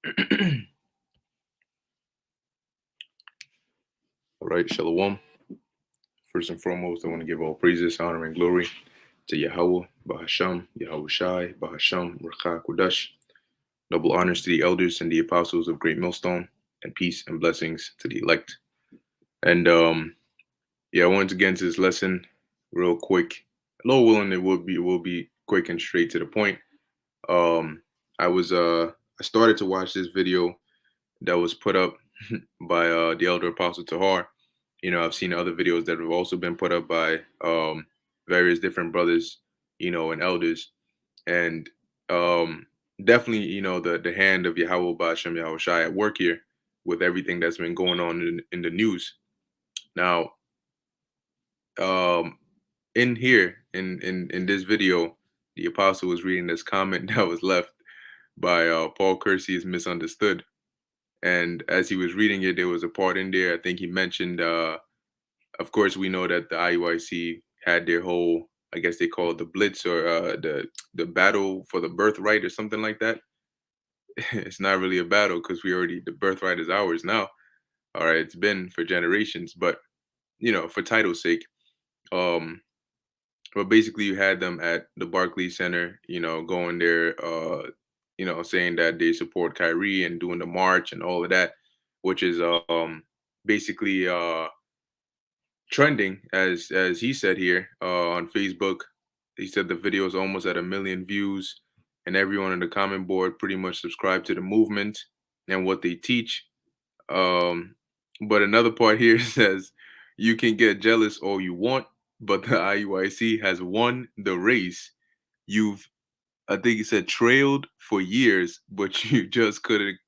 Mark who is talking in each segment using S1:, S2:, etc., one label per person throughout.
S1: All right, Shalom. First and foremost, I want to give all praises, honor, and glory to Yahweh, Bahasham, Yahweh Shai, Bahasham, Rakha Kudash. Double honors to the elders and the apostles of Great Millstone, and peace and blessings to the elect. And yeah, I wanted to get into this lesson real quick. Lord willing, it will be quick and straight to the point. Um, I started to watch this video that was put up by the elder apostle Tahar. I've seen other videos that have also been put up by various different brothers, and elders, and um, definitely, the hand of Yahweh Bashem Yahweh Shai at work here with everything that's been going on in the news. Now, um, in here in this video, the apostle was reading this comment that was left by Paul Kersey is misunderstood. And as he was reading it, there was a part in there. I think he mentioned, of course, we know that the IUIC had their whole, I guess they call it the Blitz or the battle for the birthright or something like that. It's not really a battle because the birthright is ours now. All right, it's been for generations, but for title's sake, um, but basically you had them at the Barclays Center, going there, saying that they support Kyrie and doing the march and all of that, which is basically trending as he said here on Facebook. He said the video is almost at 1 million views, and everyone in the comment board pretty much subscribed to the movement and what they teach. Um, but another part here says you can get jealous all you want, but the IUIC has won the race. You've, I think he said, trailed for years, but you just couldn't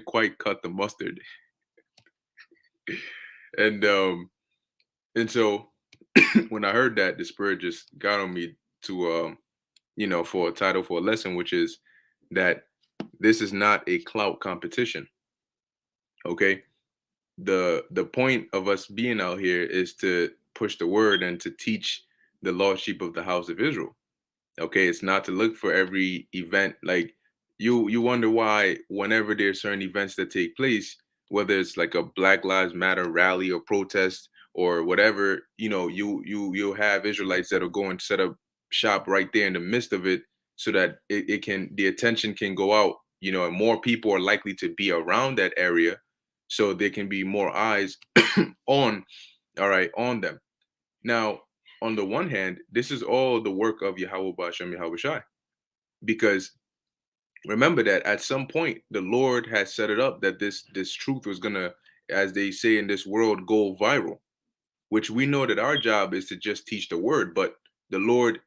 S1: quite cut the mustard. And so when I heard that, the spirit just got on me to for a title for a lesson, which is that this is not a clout competition. Okay. The point of us being out here is to push the word and to teach the lost sheep of the house of Israel. Okay, it's not to look for every event. Like you wonder why whenever there's certain events that take place, whether it's like a Black Lives Matter rally or protest or whatever, you'll have Israelites that'll go and set up shop right there in the midst of it so that the attention can go out, and more people are likely to be around that area, so there can be more eyes on, all right, on them. Now, on the one hand, this is all the work of Yahweh Bashem Yahweh Shai, because remember that at some point the Lord has set it up that this truth was gonna, as they say in this world, go viral. Which we know that our job is to just teach the word, but the Lord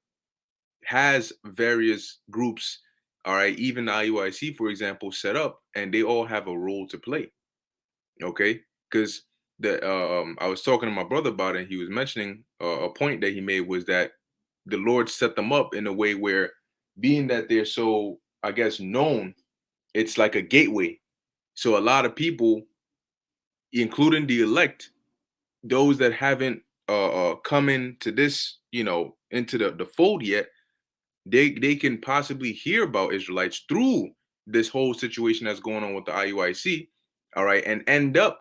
S1: has various groups, all right, even the IUIC, for example, set up, and they all have a role to play. Okay, because the I was talking to my brother about it, and he was mentioning a point that he made was that the Lord set them up in a way where, being that they're so, I guess, known, it's like a gateway. So a lot of people, including the elect, those that haven't come into this, into the fold yet, they can possibly hear about Israelites through this whole situation that's going on with the IUIC, all right, and end up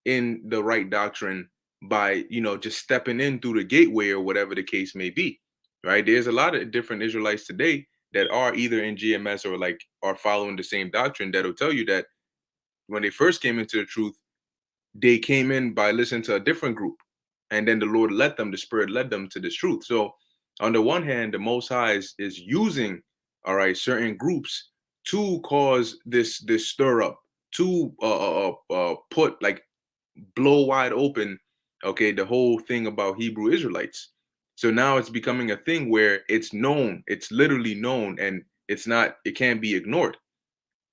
S1: in the right doctrine by just stepping in through the gateway or whatever the case may be, right? There's a lot of different Israelites today that are either in GMS or like are following the same doctrine that'll tell you that when they first came into the truth, they came in by listening to a different group, and then the Lord led them, the Spirit led them to this truth. So on the one hand, the Most High is using, all right, certain groups to cause this stir up, to put, like, blow wide open, okay, the whole thing about Hebrew Israelites. So now it's becoming a thing where it's known, it's literally known, and it can't be ignored.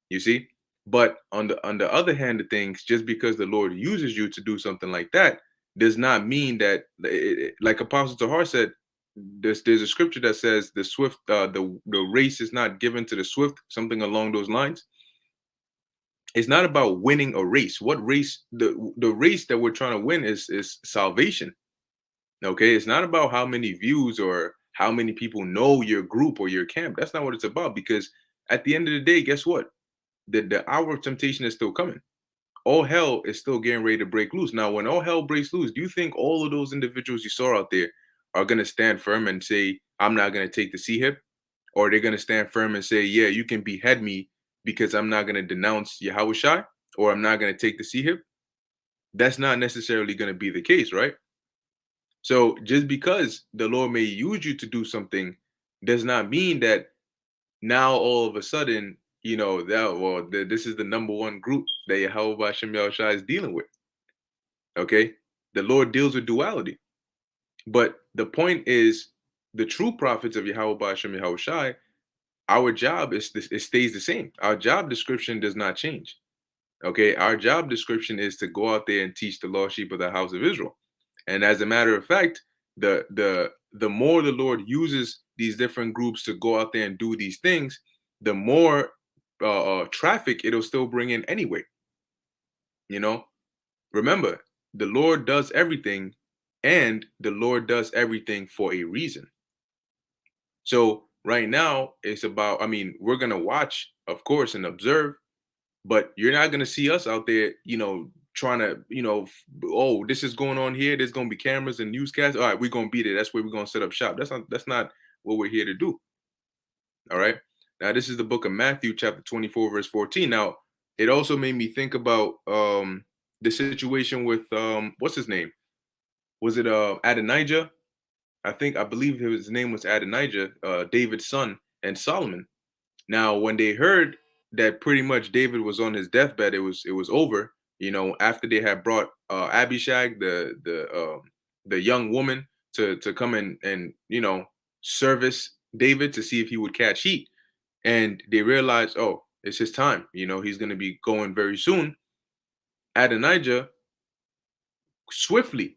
S1: You see? But on the other hand of things, just because the Lord uses you to do something like that does not mean that, like Apostle Tahar said, there's a scripture that says the swift, the race is not given to the swift, something along those lines. It's not about winning a race. What race? The race that we're trying to win is salvation. Okay, it's not about how many views or how many people know your group or your camp. That's not what it's about. Because at the end of the day, guess what? the hour of temptation is still coming. All hell is still getting ready to break loose. Now, when all hell breaks loose, do you think all of those individuals you saw out there are going to stand firm and say, I'm not going to take the C hip? Or they're going to stand firm and say, yeah, you can behead me because I'm not going to denounce Yahushua, or I'm not going to take the C hip? That's not necessarily going to be the case, right? So just because the Lord may use you to do something does not mean that now all of a sudden, this is the number one group that Yahweh Hashem Yahushua is dealing with. Okay. The Lord deals with duality. But the point is, the true prophets of Yahweh Hashem Yahushua, our job it stays the same. Our job description does not change. Okay. Our job description is to go out there and teach the lost sheep of the house of Israel. And as a matter of fact, the more the Lord uses these different groups to go out there and do these things, the more traffic it'll still bring in anyway. You know, remember, the Lord does everything, and the Lord does everything for a reason. So right now, it's about, I mean, we're gonna watch, of course, and observe, but you're not gonna see us out there, trying to, oh, this is going on here. There's gonna be cameras and newscasts. All right, we're gonna be there. That's where we're gonna set up shop. That's not what we're here to do. All right. Now this is the book of Matthew, chapter 24, verse 14. Now, it also made me think about the situation with what's his name? Was it Adonijah? I believe his name was Adonijah, David's son, and Solomon. Now, when they heard that pretty much David was on his deathbed, it was over. After they had brought Abishag, the young woman, to come and service David to see if he would catch heat, and they realized, oh, it's his time. He's going to be going very soon. Adonijah swiftly,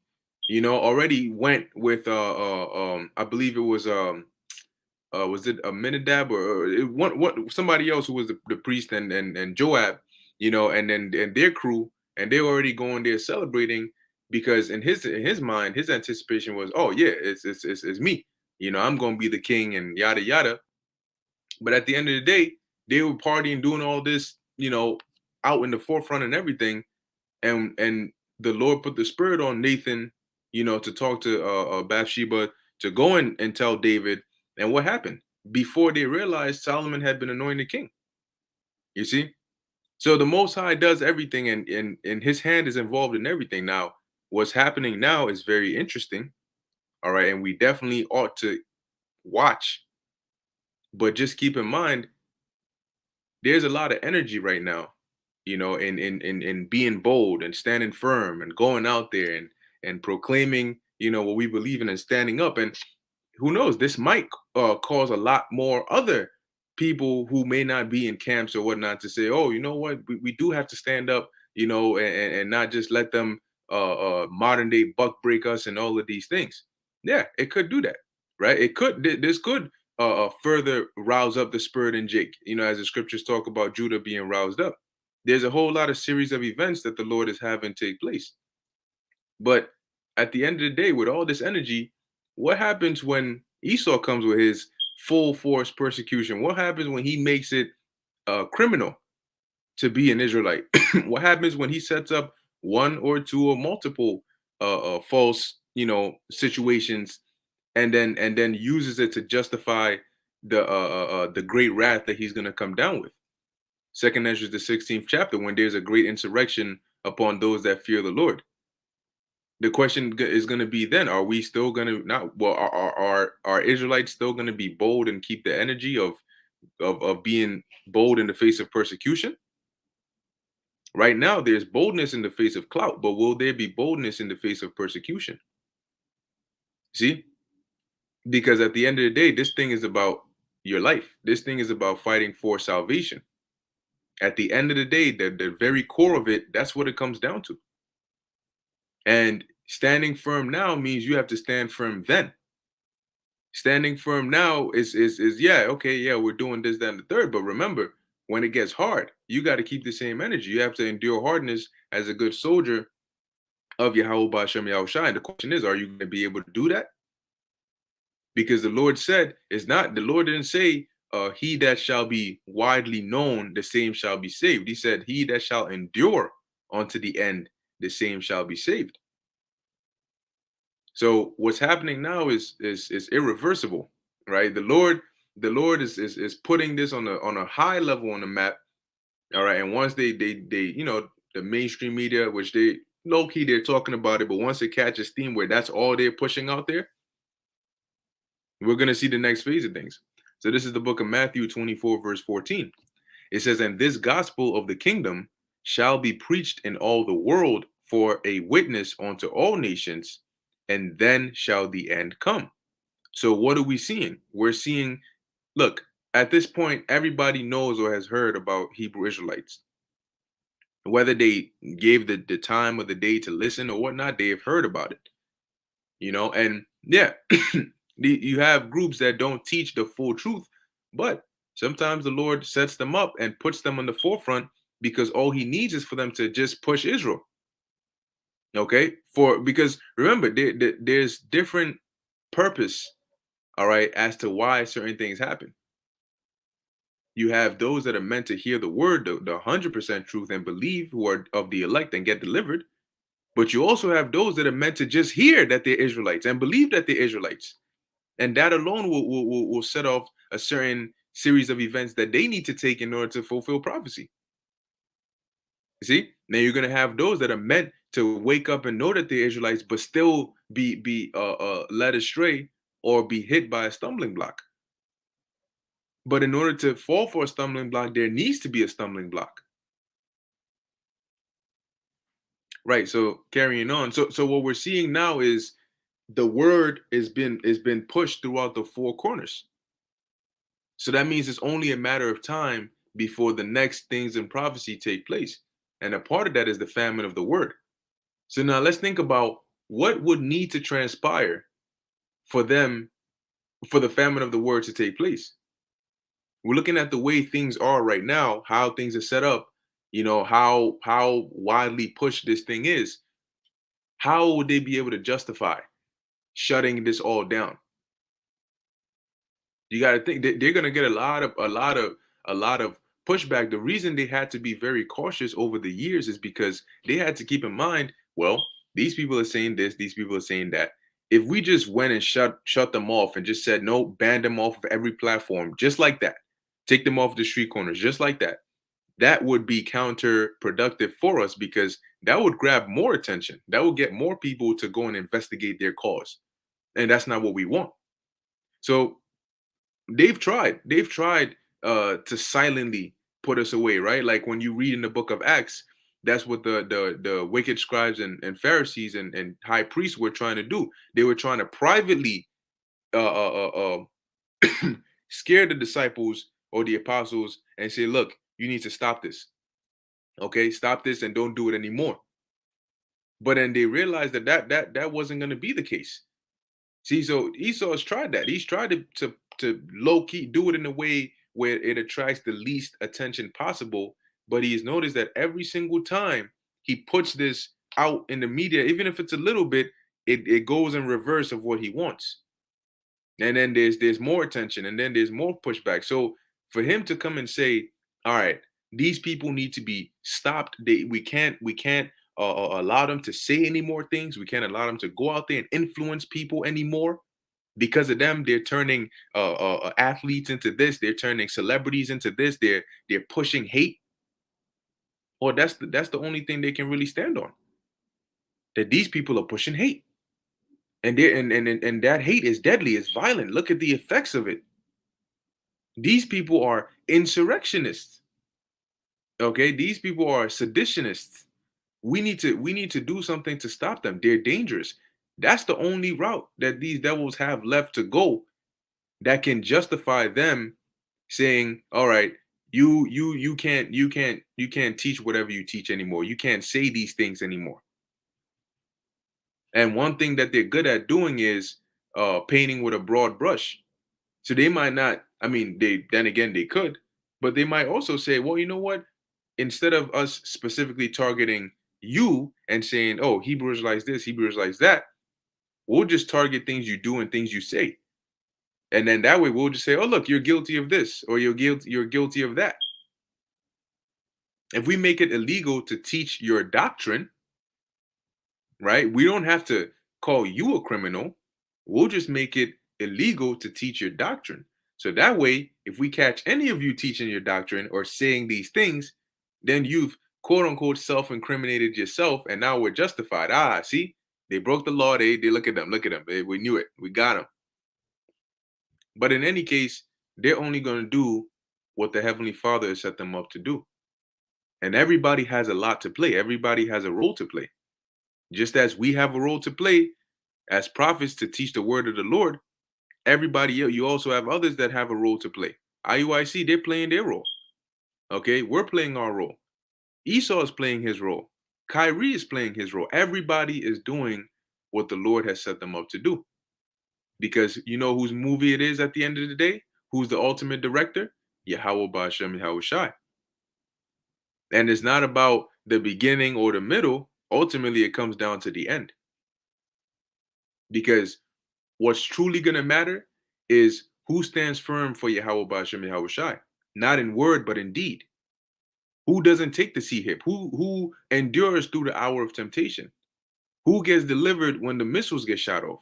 S1: already went with I believe it was it Aminadab or somebody else who was the priest and Joab, and then and their crew, and they're already going there celebrating because in his mind, his anticipation was, oh yeah, it's me, I'm gonna be the king and yada yada. But at the end of the day, they were partying, doing all this, out in the forefront and everything, and the Lord put the spirit on Nathan, to talk to Bathsheba, to go and tell David. And what happened? Before they realized, Solomon had been anointed king. You see? So the Most High does everything, and his hand is involved in everything. Now, what's happening now is very interesting. All right. And we definitely ought to watch. But just keep in mind, there's a lot of energy right now, in being bold and standing firm and going out there and proclaiming, what we believe in and standing up. And who knows, this might cause a lot more other people who may not be in camps or whatnot to say, oh, you know what, we do have to stand up, and not just let them modern day buck break us and all of these things. Yeah, it could do that, right? This could further rouse up the spirit in Jake, as the scriptures talk about Judah being roused up. There's a whole lot of series of events that the Lord is having take place. But at the end of the day, with all this energy, what happens when Esau comes with his full force persecution? What happens when he makes it criminal to be an Israelite? What happens when he sets up one or two or multiple false, situations, and then uses it to justify the great wrath that he's going to come down with? Second Ezra, the 16th chapter, when there's a great insurrection upon those that fear the Lord. The question is going to be then: are we still going to not? Well, are Israelites still going to be bold and keep the energy of being bold in the face of persecution? Right now, there's boldness in the face of clout, but will there be boldness in the face of persecution? See, because at the end of the day, this thing is about your life. This thing is about fighting for salvation. At the end of the day, the very core of it, that's what it comes down to. And standing firm now means you have to stand firm then. Standing firm now is yeah, okay, yeah, we're doing this, that, and the third. But remember, when it gets hard, you got to keep the same energy. You have to endure hardness as a good soldier of Yahweh Ba'Shem Yahushua. And the question is, are you going to be able to do that? Because the Lord said, it's not, the Lord didn't say, he that shall be widely known, the same shall be saved. He said, he that shall endure unto the end, the same shall be saved. So what's happening now is irreversible, right? The Lord is putting this on a high level on the map. All right. And once they the mainstream media, which they low key they're talking about it, but once it catches steam where that's all they're pushing out there, we're gonna see the next phase of things. So this is the book of Matthew 24, verse 14. It says, and this gospel of the kingdom shall be preached in all the world for a witness unto all nations, and then shall the end come. So what are we seeing? We're seeing, look, at this point, everybody knows or has heard about Hebrew Israelites. Whether they gave the time of the day to listen or whatnot, they have heard about it. And yeah, you have groups that don't teach the full truth, but sometimes the Lord sets them up and puts them on the forefront because all he needs is for them to just push Israel. Okay, because remember, there's different purpose, all right, as to why certain things happen. You have those that are meant to hear the word, the 100% truth, and believe, who are of the elect and get delivered. But you also have those that are meant to just hear that they're Israelites and believe that they're Israelites. And that alone will set off a certain series of events that they need to take in order to fulfill prophecy. You see? Now you're gonna have those that are meant to wake up and know that they're Israelites, but still be led astray or be hit by a stumbling block. But in order to fall for a stumbling block, there needs to be a stumbling block. Right. So carrying on. So what we're seeing now is the word is been pushed throughout the four corners. So that means it's only a matter of time before the next things in prophecy take place. And a part of that is the famine of the word. So now let's think about what would need to transpire for them, for the famine of the word to take place. We're looking at the way things are right now, how things are set up, how widely pushed this thing is. How would they be able to justify shutting this all down? You got to think they're going to get a lot of pushback. The reason they had to be very cautious over the years is because they had to keep in mind, well, these people are saying this, these people are saying that. If we just went and shut them off and just said no, ban them off of every platform, just like that, take them off the street corners, just like that, that would be counterproductive for us because that would grab more attention. That would get more people to go and investigate their cause, and that's not what we want. So they've tried to silently put us away, right? Like when you read in the book of Acts, that's what the wicked scribes and Pharisees and high priests were trying to do. They were trying to privately scare the disciples or the apostles and say, look, you need to stop this. Okay, stop this and don't do it anymore. But then they realized that wasn't going to be the case. See, so Esau has tried that. He's tried to low key do it in a way where it attracts the least attention possible. But he's noticed that every single time he puts this out in the media, even if it's a little bit, it goes in reverse of what he wants. And then there's more attention, and then there's more pushback. So for him to come and say, "All right, these people need to be stopped. We can't allow them to say any more things. We can't allow them to go out there and influence people anymore." Because of them, they're turning athletes into this. They're turning celebrities into this. They're pushing hate. Or that's the only thing they can really stand on. That these people are pushing hate, and they and that hate is deadly. It's violent. Look at the effects of it. These people are insurrectionists. Okay, these people are seditionists. We need to do something to stop them. They're dangerous. That's the only route that these devils have left to go that can justify them saying, all right, you can't teach whatever you teach anymore. You can't say these things anymore. And one thing that they're good at doing is painting with a broad brush. So they might not, I mean, they then again they could, but they might also say, well, you know what? Instead of us specifically targeting you and saying, oh, Hebrews likes this, Hebrews likes that, we'll just target things you do and things you say. And then that way we'll just say, oh, look, you're guilty of this, or you're guilty of that. If we make it illegal to teach your doctrine, right? We don't have to call you a criminal. We'll just make it illegal to teach your doctrine. So that way, if we catch any of you teaching your doctrine or saying these things, then you've quote unquote self-incriminated yourself, and now we're justified. Ah, see, they broke the law. They look at them, look at them. We knew it. We got them. But in any case, they're only going to do what the Heavenly Father has set them up to do. And everybody has a lot to play. Everybody has a role to play. Just as we have a role to play as prophets to teach the word of the Lord, everybody else, you also have others that have a role to play. IUIC, they're playing their role. Okay, we're playing our role. Esau is playing his role. Kyrie is playing his role. Everybody is doing what the Lord has set them up to do. Because you know whose movie it is at the end of the day? Who's the ultimate director? Yahweh Ba'ashem Yahweh Shai. And it's not about the beginning or the middle. Ultimately, it comes down to the end. Because what's truly going to matter is who stands firm for Yahweh Ba'ashem Yahweh Shai. Not in word, but in deed. Who doesn't take the sea hip? Who endures through the hour of temptation? Who gets delivered when the missiles get shot off?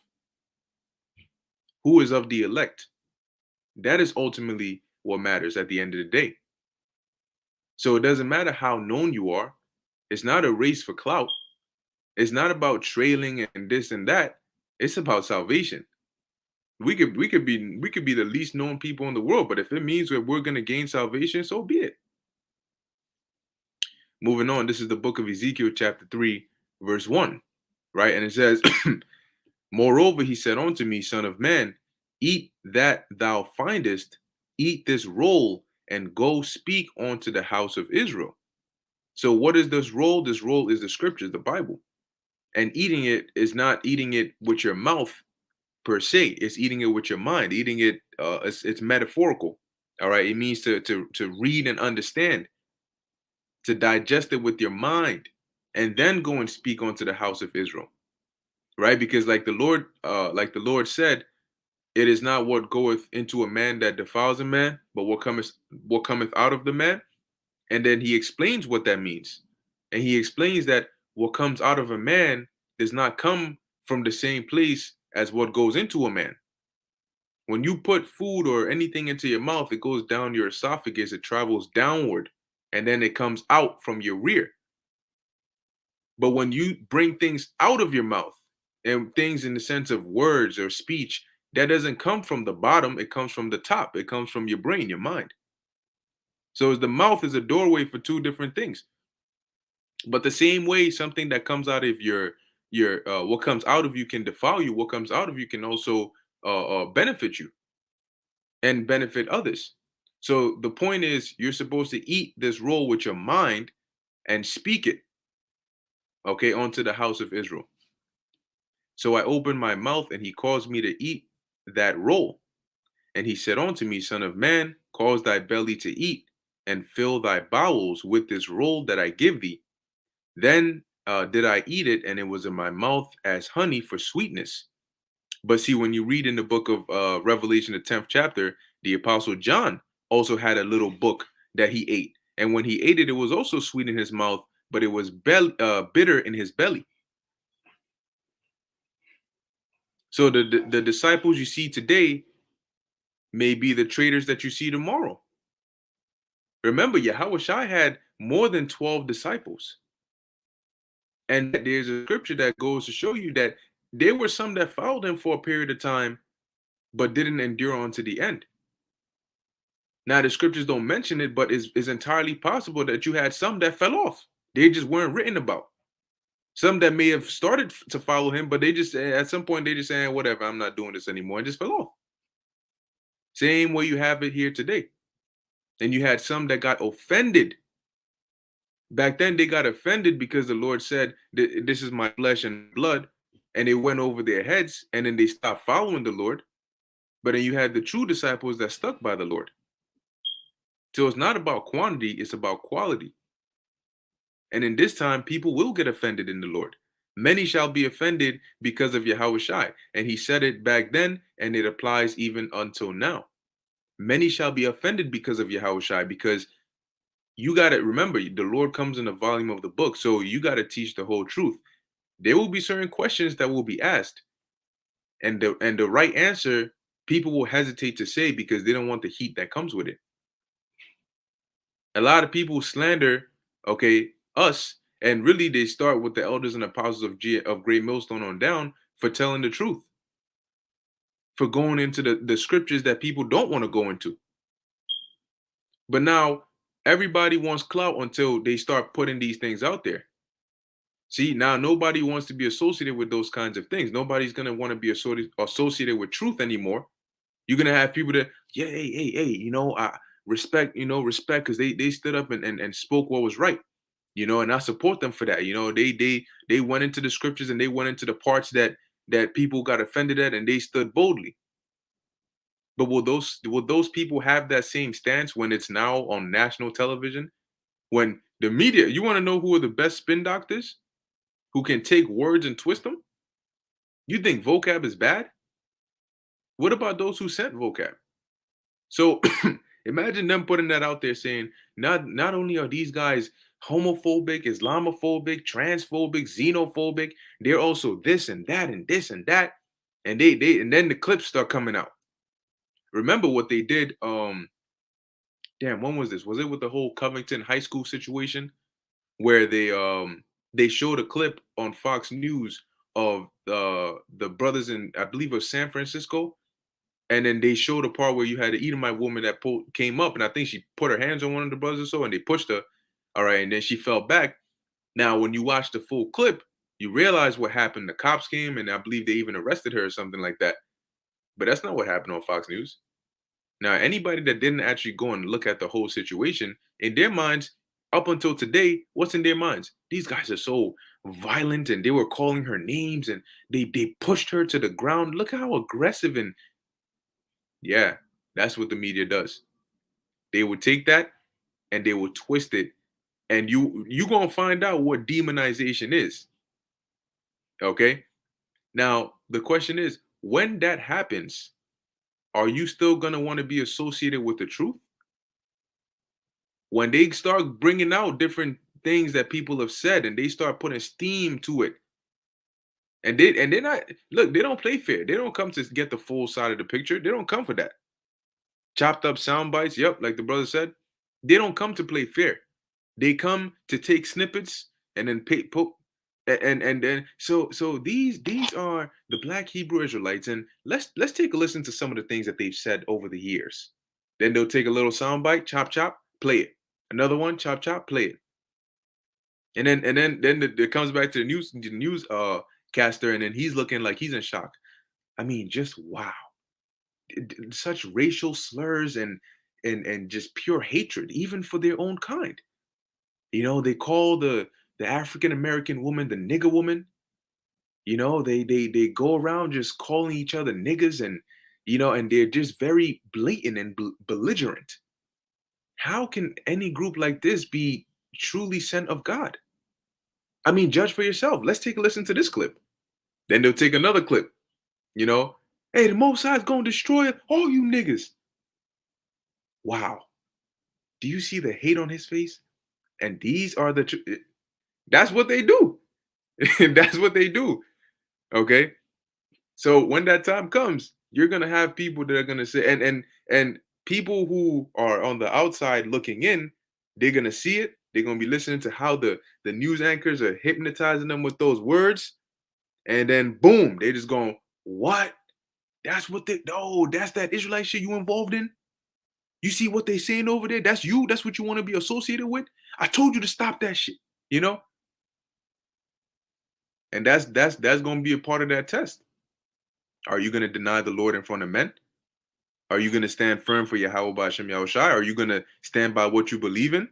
S1: Who is of the elect? That is ultimately what matters at the end of the day. So it doesn't matter how known you are. It's not a race for clout. It's not about trailing and this and that. It's about salvation. We could be the least known people in the world, but if it means that we're gonna gain salvation, so be it. Moving on, this is the book of Ezekiel, chapter 3, verse 1, right? And it says, moreover, he said unto me, son of man, eat that thou findest, eat this roll, and go speak unto the house of Israel. So what is this roll? This roll is the scriptures, the Bible. And eating it is not eating it with your mouth per se. It's eating it with your mind. Eating it, it's metaphorical. All right. It means to read and understand, to digest it with your mind, and then go and speak unto the house of Israel. Right? Because like the Lord said, it is not what goeth into a man that defiles a man, but what cometh out of the man. And then he explains what that means. And he explains that what comes out of a man does not come from the same place as what goes into a man. When you put food or anything into your mouth, it goes down your esophagus, it travels downward, and then it comes out from your rear. But when you bring things out of your mouth, and things in the sense of words or speech, that doesn't come from the bottom, it comes from the top. It comes from your brain, your mind. So the mouth is a doorway for two different things. But the same way, something that comes out of your what comes out of you can defile you. What comes out of you can also benefit you and benefit others. So the point is, you're supposed to eat this roll with your mind and speak it, okay, onto the house of Israel. So I opened my mouth, and he caused me to eat that roll. And he said unto me, son of man, cause thy belly to eat, and fill thy bowels with this roll that I give thee. Then did I eat it, and it was in my mouth as honey for sweetness. But see, when you read in the book of Revelation, the 10th chapter, the Apostle John also had a little book that he ate. And when he ate it, it was also sweet in his mouth, but it was bitter in his belly. So the disciples you see today may be the traitors that you see tomorrow. Remember, Yahweh Shai had more than 12 disciples. And there's a scripture that goes to show you that there were some that followed him for a period of time, but didn't endure on to the end. Now, the scriptures don't mention it, but it's entirely possible that you had some that fell off. They just weren't written about. Some that may have started to follow him, but they just, at some point, they just saying, whatever, I'm not doing this anymore, and just fell off. Same way you have it here today. And you had some that got offended. Back then, they got offended because the Lord said, this is my flesh and blood. And it went over their heads, and then they stopped following the Lord. But then you had the true disciples that stuck by the Lord. So it's not about quantity, it's about quality. And in this time, people will get offended in the Lord. Many shall be offended because of Yahushai. And he said it back then, and it applies even until now. Many shall be offended because of Yahushai, because you got to remember, the Lord comes in the volume of the book. So you got to teach the whole truth. There will be certain questions that will be asked. And the right answer, people will hesitate to say because they don't want the heat that comes with it. A lot of people slander, okay, us, and really they start with the elders and apostles of Great Millstone on down for telling the truth, for going into the scriptures that people don't want to go into. But now everybody wants clout until they start putting these things out there. See, now nobody wants to be associated with those kinds of things. Nobody's gonna want to be associated with truth anymore. You're gonna have people that, yeah, hey, I respect, respect, because they stood up and spoke what was right, and I support them for that. They went into the scriptures and they went into the parts that people got offended at, and they stood boldly. But will those people have that same stance when it's now on national television? When the media, you want to know who are the best spin doctors? Who can take words and twist them? You think vocab is bad? What about those who sent vocab? So imagine them putting that out there saying, not only are these guys homophobic, Islamophobic, transphobic, xenophobic, they're also this and that and this and that. And and then the clips start coming out. Remember what they did, damn, when was this? Was it with the whole Covington high school situation where they showed a clip on Fox News of the brothers in, I believe, of San Francisco, and then they showed a part where you had an Edomite woman that came up, and I think she put her hands on one of the brothers or so, and they pushed her. All right, and then she fell back. Now, when you watch the full clip, you realize what happened. The cops came, and I believe they even arrested her or something like that. But that's not what happened on Fox News. Now, anybody that didn't actually go and look at the whole situation, in their minds, up until today, what's in their minds? These guys are so violent, and they were calling her names, and they pushed her to the ground. Look how aggressive, and yeah, that's what the media does. They would take that and they would twist it, and you gonna find out what demonization is. Okay. Now the question is, when that happens, are you still gonna want to be associated with the truth? When they start bringing out different things that people have said, and they start putting steam to it, and they're not, look, they don't play fair. They don't come to get the full side of the picture. They don't come for that. Chopped up sound bites. Yep, like the brother said, they don't come to play fair. They come to take snippets and then and then so these are the Black Hebrew Israelites, and let's take a listen to some of the things that they've said over the years. Then they'll take a little sound bite, chop chop, play it. Another one, chop chop, play it. And then it comes back to the news caster, and then he's looking like he's in shock. I mean, just wow. Such racial slurs and just pure hatred, even for their own kind. They call the African American woman the nigger woman. They go around just calling each other niggas, and they're just very blatant and belligerent. How can any group like this be truly sent of God? I mean, judge for yourself. Let's take a listen to this clip. Then they'll take another clip. You know, hey, the Most High's gonna destroy all you niggas. Wow. Do you see the hate on his face? And these are that's what they do. That's what they do. Okay. So when that time comes, you're gonna have people that are gonna say, and people who are on the outside looking in, they're gonna see it. They're gonna be listening to how the news anchors are hypnotizing them with those words, and then boom, they just going, what? That's what they, oh, that's that Israelite shit you involved in. You see what they saying over there? That's you. That's what you want to be associated with. I told you to stop that shit. You know, and that's gonna be a part of that test. Are you gonna deny the Lord in front of men? Are you gonna stand firm for Yahweh Bashem Yahushai? Are you gonna stand by what you believe in?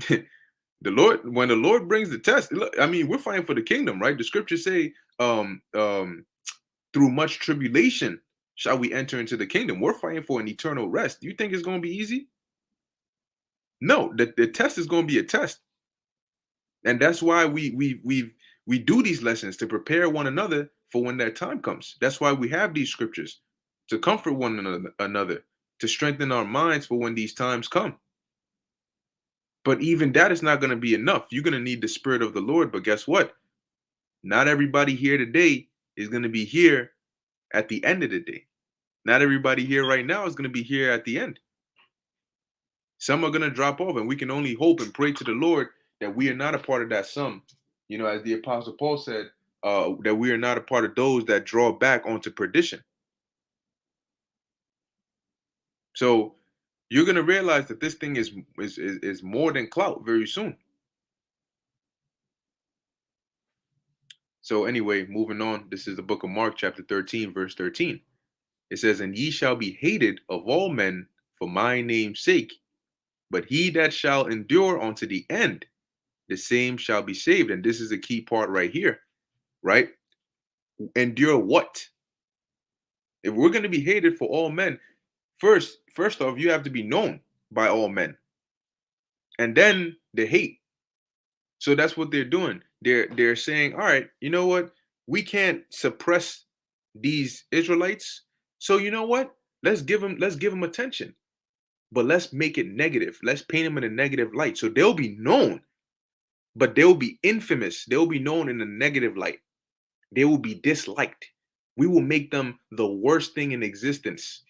S1: The Lord, when the Lord brings the test, look, I mean, we're fighting for the kingdom, right? The scriptures say, through much tribulation shall we enter into the kingdom. We're fighting for an eternal rest. Do you think it's gonna be easy? No, the test is gonna be a test. And that's why we've We do these lessons to prepare one another for when that time comes. That's why we have these scriptures to comfort one another, to strengthen our minds for when these times come. But even that is not going to be enough. You're going to need the Spirit of the Lord. But guess what? Not everybody here today is going to be here at the end of the day. Not everybody here right now is going to be here at the end. Some are going to drop off, and we can only hope and pray to the Lord that we are not a part of that some. You know, as the Apostle Paul said, that we are not a part of those that draw back onto perdition. So you're going to realize that this thing is more than clout very soon. So anyway, moving on. This is the book of Mark, chapter 13, verse 13. It says, "And ye shall be hated of all men for my name's sake, but he that shall endure unto the end, the same shall be saved." And this is the key part right here, right? Endure what? If we're going to be hated for all men, first off, you have to be known by all men. And then the hate. So that's what they're doing. They're saying, all right, you know what? We can't suppress these Israelites. So you know what? Let's give them attention. But let's make it negative. Let's paint them in a negative light. So they'll be known, but they'll be infamous. They'll be known in a negative light. They will be disliked. We will make them the worst thing in existence.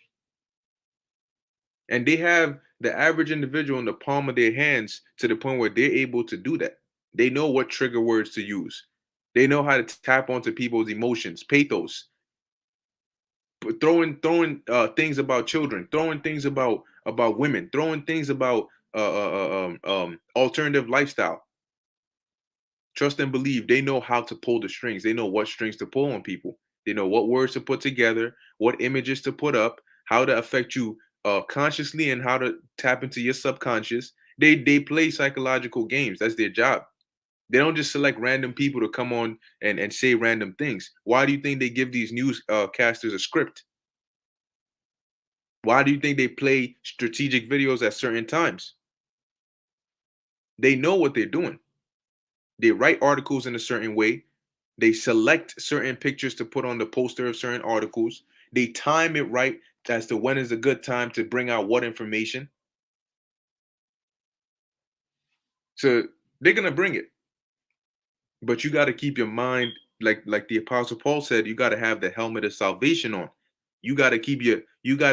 S1: And they have the average individual in the palm of their hands to the point where they're able to do that. They know what trigger words to use. They know how to tap onto people's emotions, pathos, throwing things about children, throwing things about women, throwing things about alternative lifestyle. Trust and believe. They know how to pull the strings. They know what strings to pull on people. They know what words to put together, what images to put up, how to affect you consciously, and how to tap into your subconscious. They play psychological games. That's their job. They don't just select random people to come on and say random things. Why do you think they give these newscasters a script? Why do you think they play strategic videos at certain times? They know what they're doing. They write articles in a certain way. They select certain pictures to put on the poster of certain articles. They time it right as to when is a good time to bring out what information. So they're gonna bring it. But you got to keep your mind, like the Apostle Paul said, you got to have the helmet of salvation on. You got to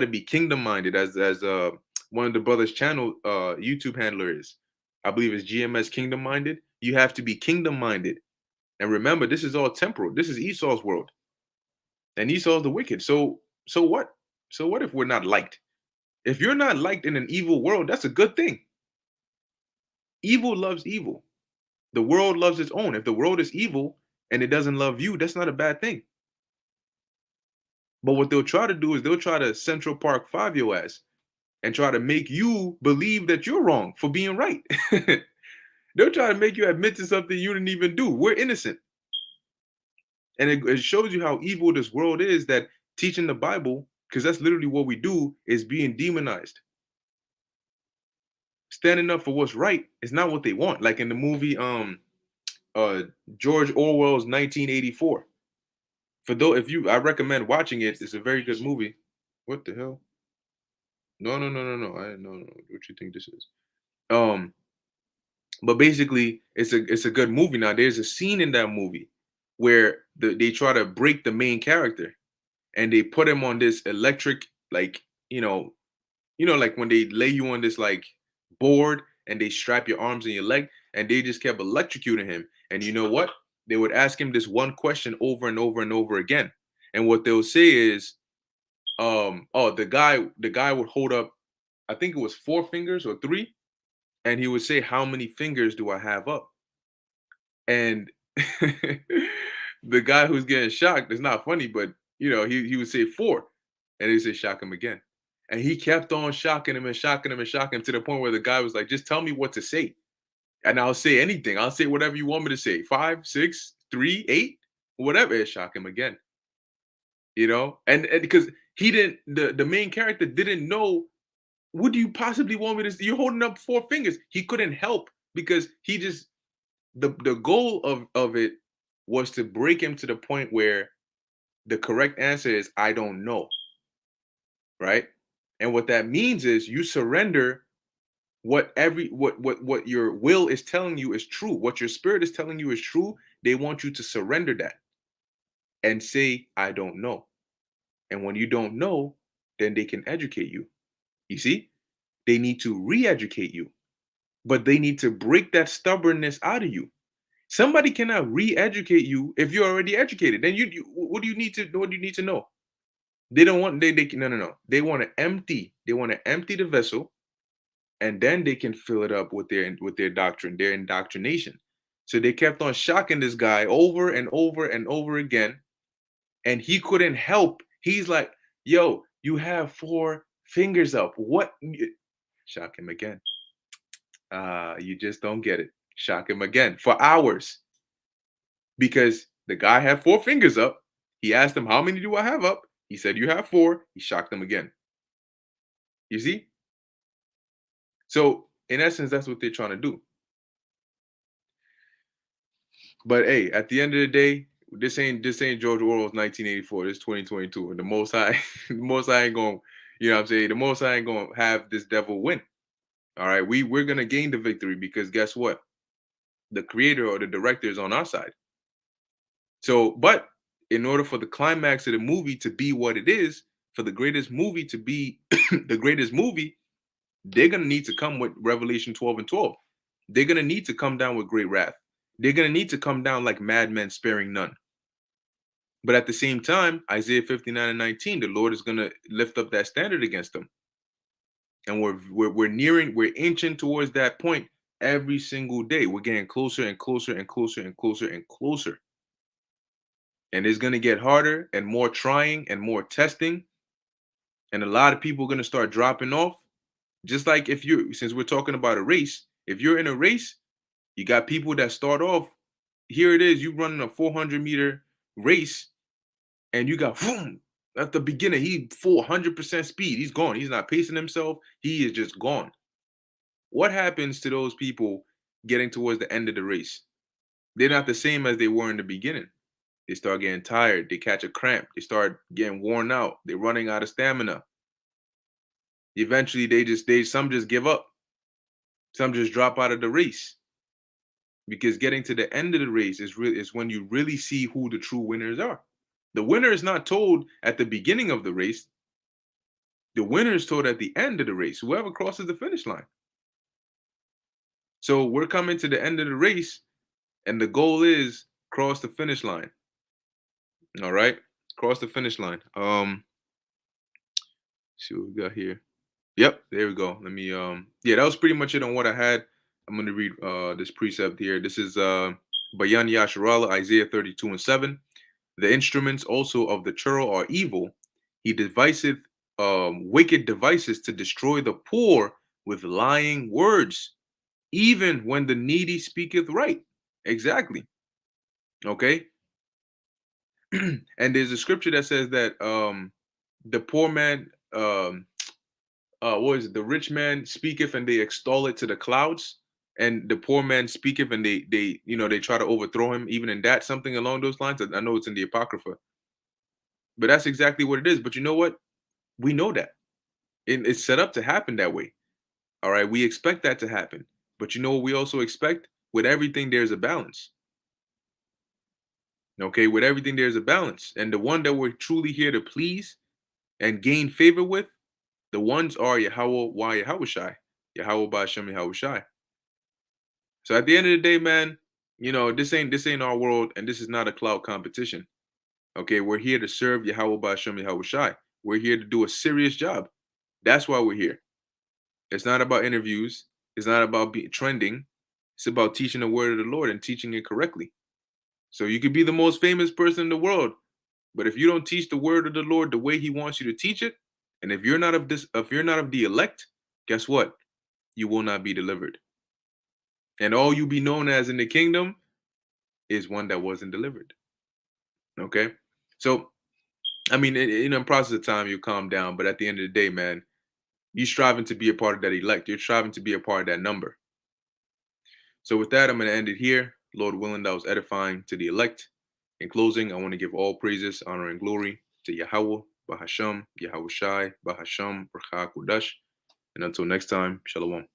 S1: be kingdom minded, as one of the brothers channel YouTube handler is. I believe it's GMS Kingdom Minded. You have to be kingdom minded. And remember, this is all temporal. This is Esau's world. And Esau's the wicked. So what? So what if we're not liked? If you're not liked in an evil world, that's a good thing. Evil loves evil. The world loves its own. If the world is evil and it doesn't love you, that's not a bad thing. But what they'll try to do is they'll try to Central Park 5 your ass and try to make you believe that you're wrong for being right. They'll try to make you admit to something you didn't even do. We're innocent. And it shows you how evil this world is, that teaching the Bible, because that's literally what we do, is being demonized. Standing up for what's right is not what they want. Like in the movie George Orwell's 1984. For though if you I recommend watching it. It's a very good movie. What the hell? No, no, no, no, no. I no, no. What you think this is? Um, but basically, it's a good movie. Now, there's a scene in that movie where they try to break the main character, and they put him on this electric, like like when they lay you on this like board and they strap your arms and your leg, and they just kept electrocuting him. And you know what? They would ask him this one question over and over and over again. And what they'll say is, oh, the guy would hold up, I think it was four fingers or three, and he would say, "How many fingers do I have up?" And the guy who's getting shocked, it's not funny, but he would say four, and he say shock him again. And he kept on shocking him and shocking him and shocking him to the point where the guy was like, just tell me what to say. And I'll say anything. I'll say whatever you want me to say. 5, 6, 3, 8, whatever. It shock him again. And because he didn't, the main character didn't know, what do you possibly want me to say? You're holding up four fingers. He couldn't help because he just, the goal of it was to break him to the point where the correct answer is I don't know, right? And what that means is you surrender what your will is telling you is true. What your spirit is telling you is true. They want you to surrender that and say I don't know. And when you don't know, then they can educate you. You see? They need to re-educate you, but they need to break that stubbornness out of you. Somebody cannot re-educate you if you're already educated. Then what do you need to know? They don't want they no no no. They want to empty. They want to empty the vessel, and then they can fill it up with their doctrine, their indoctrination. So they kept on shocking this guy over and over and over again, and he couldn't help. He's like, "Yo, you have four fingers up. What?" Shock him again. You just don't get it. Shock him again for hours because the guy had four fingers up. He asked him, "How many do I have up?" He said, "You have four." He shocked him again. You see? So, in essence, that's what they're trying to do. But hey, at the end of the day, this ain't George Orwell's 1984. This 2022, and the Most High, the Most High ain't going. You know what I'm saying? The Most High ain't going to have this devil win. All right, we're gonna gain the victory because guess what? The creator or the director is on our side. So, but in order for the climax of the movie to be what it is, for the greatest movie to be the greatest movie, they're gonna need to come with Revelation 12 and 12. They're gonna need to come down with great wrath. They're gonna need to come down like madmen sparing none. But at the same time, Isaiah 59 and 19, the Lord is gonna lift up that standard against them. And we're inching towards that point every single day. We're getting closer and closer and closer and closer and closer. And it's going to get harder and more trying and more testing. And a lot of people are going to start dropping off. Just like since we're talking about a race, if you're in a race, you got people that start off. Here it is, you running a 400-meter race, and you got boom at the beginning. He full 100% speed. He's gone. He's not pacing himself. He is just gone. What happens to those people getting towards the end of the race? They're not the same as they were in the beginning. They start getting tired. They catch a cramp. They start getting worn out. They're running out of stamina. Eventually, some just give up. Some just drop out of the race because getting to the end of the race is when you really see who the true winners are. The winner is not told at the beginning of the race. The winner is told at the end of the race. Whoever crosses the finish line. So we're coming to the end of the race, and the goal is cross the finish line. All right, cross the finish line. See what we got here. Yep, there we go. Let me yeah, that was pretty much it on what I had. I'm gonna read this precept here. This is Bayan Yasharala, Isaiah 32 and 7. The instruments also of the churl are evil. He deviseth wicked devices to destroy the poor with lying words, even when the needy speaketh right. Exactly. Okay. And there's a scripture that says that the poor man what is it? The rich man speaketh and they extol it to the clouds, and the poor man speaketh and they try to overthrow him. Even in that, something along those lines. I know it's in the Apocrypha, but that's exactly what it is. But you know what? We know that it's set up to happen that way. All right, we expect that to happen. But you know what we also expect? With everything, there's a balance. Okay, with everything, there's a balance, and the one that we're truly here to please and gain favor with, the ones are Yahweh, why Yahweh Shai, Yahweh Ba'Shem Yahweh Shai. So at the end of the day, man, this ain't our world, and this is not a clout competition. Okay, we're here to serve Yahweh Ba'Shem Yahweh Shai. We're here to do a serious job. That's why we're here. It's not about interviews. It's not about trending. It's about teaching the word of the Lord and teaching it correctly. So you could be the most famous person in the world, but if you don't teach the word of the Lord the way He wants you to teach it, and if you're not of the elect, guess what? You will not be delivered. And all you be known as in the kingdom is one that wasn't delivered. Okay, so I mean, in process of time, you calm down, but at the end of the day, man, you striving to be a part of that elect. You're striving to be a part of that number. So with that, I'm going to end it here. Lord willing, that was edifying to the elect. In closing, I want to give all praises, honor, and glory to Yahweh, Bahasham, Yahweh Shai, Bahasham, Brachah Kudash. And until next time, Shalom.